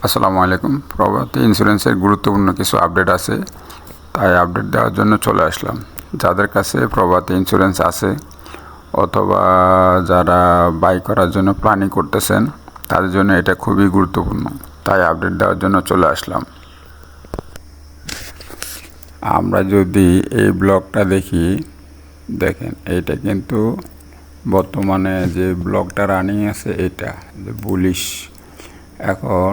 আসসালামু আলাইকুম। প্রভাতী ইন্স্যুরেন্সের গুরুত্বপূর্ণ কিছু আপডেট আছে, তাই আপডেট দেওয়ার জন্য চলে আসলাম। যাদের কাছে প্রভাতী ইন্স্যুরেন্স আছে অথবা যারা বাই করার জন্য প্ল্যানিং করতেছেন, তাদের জন্য এটা খুবই গুরুত্বপূর্ণ, তাই আপডেট দেওয়ার জন্য চলে আসলাম। আমরা যদি এই ব্লগটা দেখি, দেখেন এইটা কিন্তু বর্তমানে যে ব্লগটা রানিং আছে এটা যে বুলিশ। এখন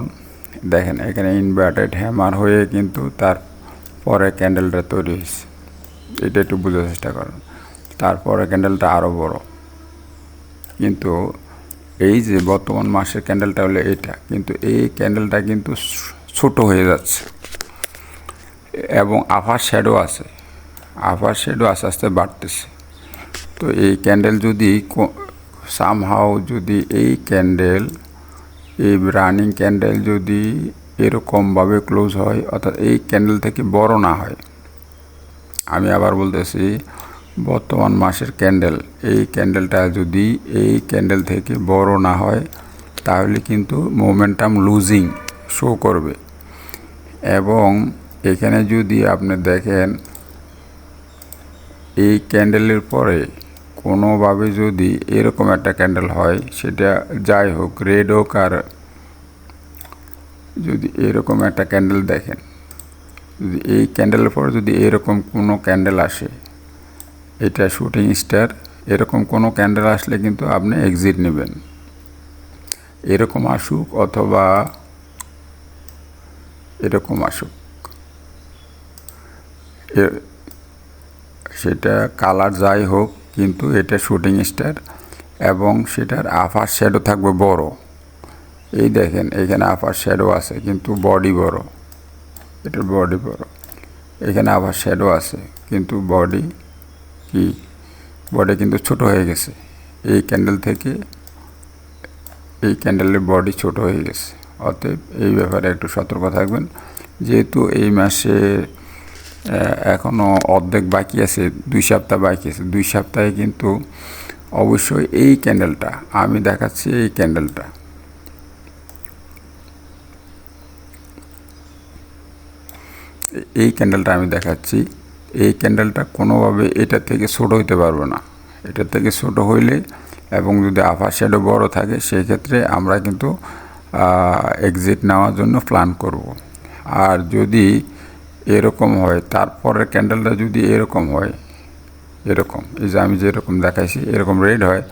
দেখেন এখানে ইনভার্টেড হ্যামার হয়ে কিন্তু তারপরে ক্যান্ডেলটা তৈরি হয়েছে, এটা একটু বোঝার চেষ্টা করেন। তারপরে ক্যান্ডেলটা আরও বড়, কিন্তু এই যে বর্তমান মাসের ক্যান্ডেলটা হলো এটা, কিন্তু এই ক্যান্ডেলটা কিন্তু ছোট হয়ে যাচ্ছে এবং আপার শ্যাডো আছে, আপার শ্যাডো আস্তে আস্তে বাড়তেছে। তো এই ক্যান্ডেল যদি সামহাও যদি এই ক্যান্ডেল, এই রানিং ক্যান্ডেল যদি এরকমভাবে ক্লোজ হয়, অর্থাৎ এই ক্যান্ডেল থেকে বড় না হয়, আমি আবার বলতেছি বর্তমান মাসের ক্যান্ডেল, এই ক্যান্ডেলটা যদি এই ক্যান্ডেল থেকে বড় না হয়, তাহলে কিন্তু মোমেন্টাম লুজিং শো করবে। এবং এখানে যদি আপনি দেখেন এই ক্যান্ডেলের পরে কোনোভাবে যদি এরকম একটা ক্যান্ডেল হয়, সেটা যাই হোক রেড হোক, আর যদি এরকম একটা ক্যান্ডেল দেখেন, যদি এই ক্যান্ডেলের পরে যদি এরকম কোনো ক্যান্ডেল আসে, এটা শুটিং স্টার, এরকম কোনো ক্যান্ডেল আসলে কিন্তু আপনি এক্সিট নেবেন। এরকম আসুক অথবা এরকম আসুক, সেটা কালার যাই হোক, কিন্তু এটা শুটিং স্টার এবং সেটার আপার শ্যাডো থাকবে বড়। এই দেখেন এখানে আপার শ্যাডো আছে কিন্তু বডি বড়, এটার বডি বড়। এখানে আবার শ্যাডো আছে কিন্তু বডি কিন্তু ছোট হয়ে গেছে। এই ক্যান্ডেল থেকে এই ক্যান্ডেলের বডি ছোট হয়ে গেছে। অতএব এই ব্যাপারে একটু সতর্ক থাকবেন। যেহেতু এই মাসে এখনও অর্ধেক বাকি আছে, 2 সপ্তাহ বাকি আছে, 2 সপ্তাহে কিন্তু অবশ্যই এই ক্যান্ডেলটা আমি দেখাচ্ছি, এই ক্যান্ডেলটা আমি দেখাচ্ছি, এই ক্যান্ডেলটা কোনোভাবে এটা থেকে ছোট হইতে পারবে না। এটা থেকে ছোট হইলে এবং যদি আপার শ্যাডো বড় থাকে, সেই ক্ষেত্রে আমরা কিন্তু এক্সিট নেওয়ার জন্য প্ল্যান করব। আর যদি এরকম হয়, তারপরের ক্যান্ডেলটা যদি এরকম হয়, এরকম এই যে আমি যেরকম দেখাইছি এরকম রেড হয়,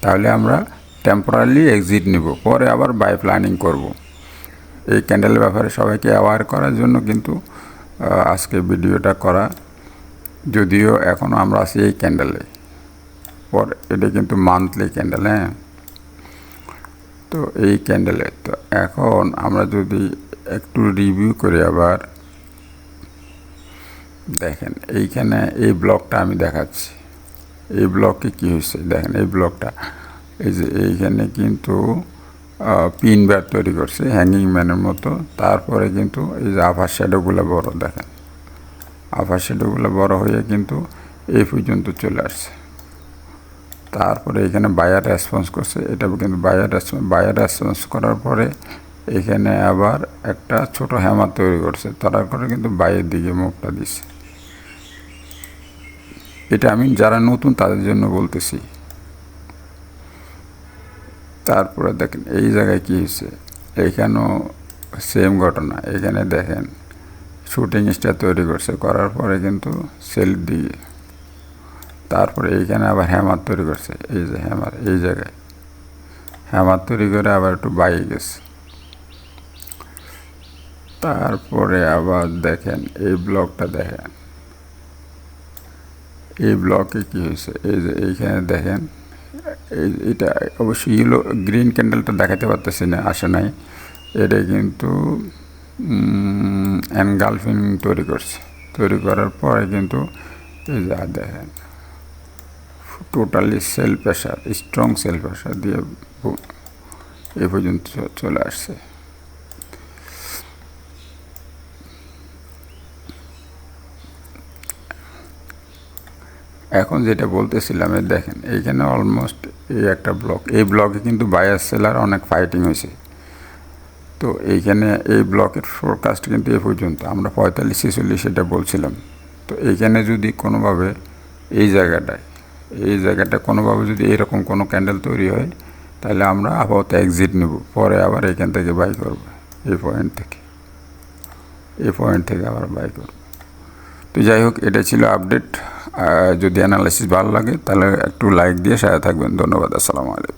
তাহলে আমরা টেম্পোরারি এক্সিট নিব, পরে আবার বাই প্ল্যানিং করব। এই ক্যান্ডেলের ব্যাপারে সবাইকে অ্যাওয়ার করার জন্য কিন্তু আজকে ভিডিওটা করা। যদিও এখনও আমরা আছি এই ক্যান্ডেলে, পরে এটা কিন্তু মান্থলি ক্যান্ডেল। হ্যাঁ, তো এই ক্যান্ডেলে তো এখন আমরা যদি একটু রিভিউ করি, আবার দেখেন এইখানে এই ব্লকটা আমি দেখাচ্ছি, এই ব্লকে কী হয়েছে দেখেন। এই ব্লকটা এই যে এইখানে কিন্তু পিন বার তৈরি করছে হ্যাঙ্গিং ম্যানের মতো। তারপরে কিন্তু এই যে আপার শ্যাডোগুলো বড়, দেখেন আপার শ্যাডোগুলো বড় হয়ে কিন্তু এই পর্যন্ত চলে আসছে। তারপরে এখানে বায়ার রেসপন্স করছে, এটা কিন্তু বায়ার রেসপন্স করার পরে এখানে আবার একটা ছোট হ্যামার তৈরি করছে, তারপরে কিন্তু বাইয়ের দিকে মুখটা দিচ্ছে। এটা আমি যারা নতুন তাদের জন্য বলতেছি। তারপরে দেখেন এই জায়গায় কী হয়েছে, এইখানেও সেম ঘটনা। এখানে দেখেন শুটিং স্টার তৈরি করছে, করার পরে কিন্তু সেল দিয়ে, তারপরে এইখানে আবার হ্যামার তৈরি করছে, এই যে হ্যামার, এই জায়গায় হ্যামার তৈরি করে আবার একটু বাইরে গেছে। তারপরে আবার দেখেন এই ব্লকটা দেখেন, এই ব্লকে কী হয়েছে, এই যে এইখানে দেখেন এটা অবশ্যই ইয়েলো গ্রিন ক্যান্ডেলটা দেখাতে পারতেছি না, আসে নাই। এটা কিন্তু এনগালফিং তৈরি করছে, তৈরি করার পরে কিন্তু এই যা দেখেন totally sell pressure, strong sell pressure দিয়ে এ পর্যন্ত চলে আসছে। এখন যেটা বলতেছিলাম, দেখেন এইখানে অলমোস্ট এই একটা ব্লক, এই ব্লকে কিন্তু বায়ার সেলার অনেক ফাইটিং হয়েছে। তো এইখানে এই ব্লকের ফোরকাস্ট কিন্তু এ পর্যন্ত আমরা 45-46 এটা বলছিলাম। তো এইখানে যদি কোনোভাবে এই জায়গাটা কোনোভাবে যদি এরকম কোনো ক্যান্ডেল তৈরি হয়, তাহলে আমরা আপাতত এক্সিট নেব, পরে আবার এখান থেকে বাই করব, এই পয়েন্ট থেকে আবার বাই করব। তো যাই হোক, এটা ছিল আপডেট। যদি অ্যানালাইসিস ভালো লাগে তাহলে একটু লাইক দিয়ে সাথে থাকবেন। ধন্যবাদ। আসসালামু আলাইকুম।